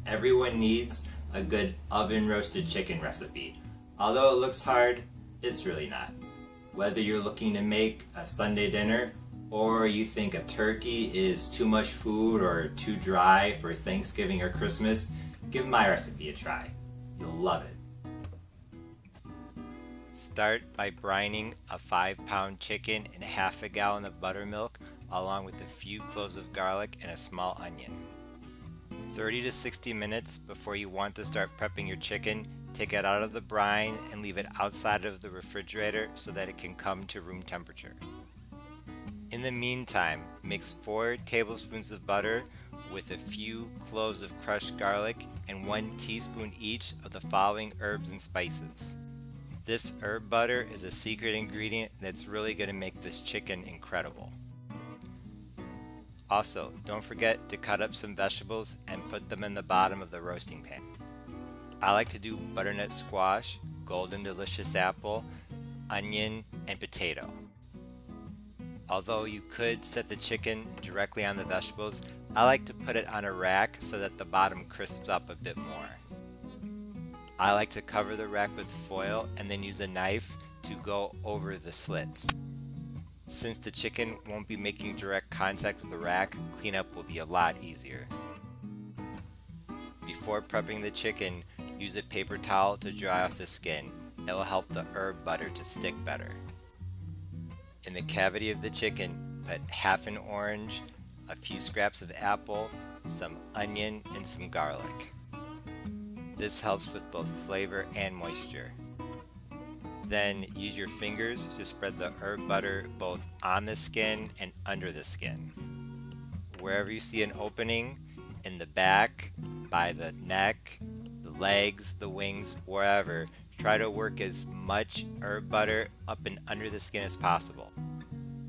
Everyone needs a good oven roasted chicken recipe. Although it looks hard, it's really not. Whether you're looking to make a Sunday dinner or you think a turkey is too much food or too dry for Thanksgiving or Christmas, give my recipe a try. You'll love it. Start by brining a 5-pound chicken in half a gallon of buttermilk along with a few cloves of garlic and a small onion. 30 to 60 minutes before you want to start prepping your chicken, take it out of the brine and leave it outside of the refrigerator so that it can come to room temperature. In the meantime, mix 4 tablespoons of butter with a few cloves of crushed garlic and 1 teaspoon each of the following herbs and spices. This herb butter is a secret ingredient that's really going to make this chicken incredible. Also, don't forget to cut up some vegetables and put them in the bottom of the roasting pan. I like to do butternut squash, golden delicious apple, onion, and potato. Although you could set the chicken directly on the vegetables, I like to put it on a rack so that the bottom crisps up a bit more. I like to cover the rack with foil and then use a knife to go over the slits. Since the chicken won't be making direct contact with the rack, cleanup will be a lot easier. Before prepping the chicken, use a paper towel to dry off the skin. It will help the herb butter to stick better. In the cavity of the chicken, put half an orange, a few scraps of apple, some onion, and some garlic. This helps with both flavor and moisture. Then use your fingers to spread the herb butter both on the skin and under the skin. Wherever you see an opening, in the back, by the neck, the legs, the wings, wherever, try to work as much herb butter up and under the skin as possible.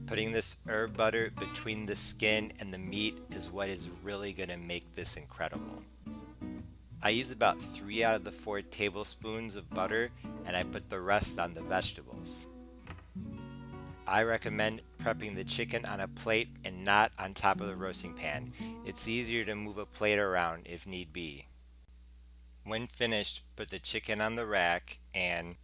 Putting this herb butter between the skin and the meat is what is really going to make this incredible. I use about 3 out of the 4 tablespoons of butter and I put the rest on the vegetables. I recommend prepping the chicken on a plate and not on top of the roasting pan. It's easier to move a plate around if need be. When finished, put the chicken on the rack and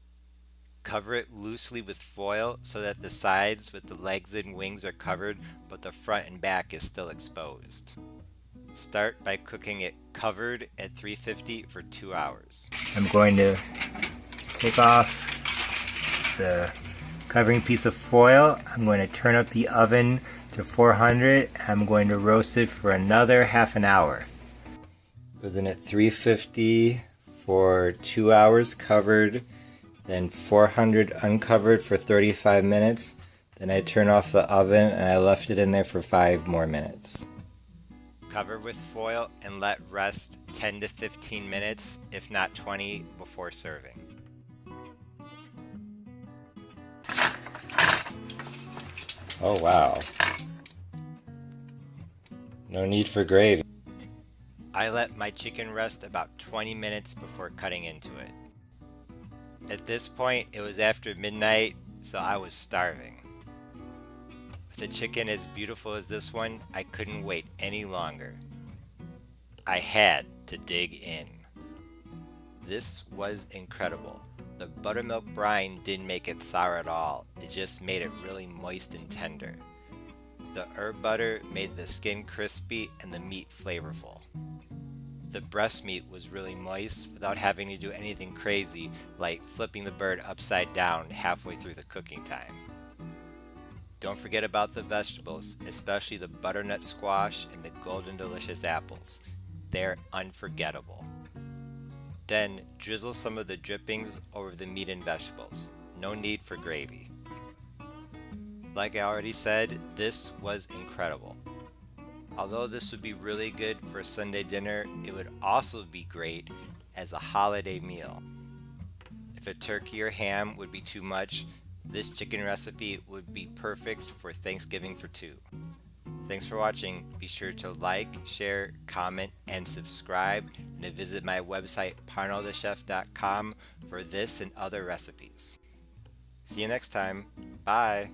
cover it loosely with foil so that the sides with the legs and wings are covered but the front and back is still exposed. Start by cooking it covered at 350 for 2 hours. I'm going to take off the covering piece of foil. I'm going to turn up the oven to 400. I'm going to roast it for another half an hour. Within at 350 for 2 hours covered, then 400 uncovered for 35 minutes. Then I turn off the oven and I left it in there for 5 more minutes. Cover with foil and let rest 10 to 15 minutes, if not 20, before serving. Oh wow. No need for gravy. I let my chicken rest about 20 minutes before cutting into it. At this point, it was after midnight, so I was starving. With a chicken as beautiful as this one, I couldn't wait any longer. I had to dig in. This was incredible. The buttermilk brine didn't make it sour at all. It just made it really moist and tender. The herb butter made the skin crispy and the meat flavorful. The breast meat was really moist without having to do anything crazy like flipping the bird upside down halfway through the cooking time. Don't forget about the vegetables, especially the butternut squash and the golden delicious apples. They're unforgettable. Then drizzle some of the drippings over the meat and vegetables. No need for gravy. Like I already said, this was incredible. Although this would be really good for a Sunday dinner, it would also be great as a holiday meal. If a turkey or ham would be too much, this chicken recipe would be perfect for Thanksgiving for 2. Thanks for watching. Be sure to like, share, comment, and subscribe, and to visit my website parnellthechef.com for this and other recipes. See you next time. Bye!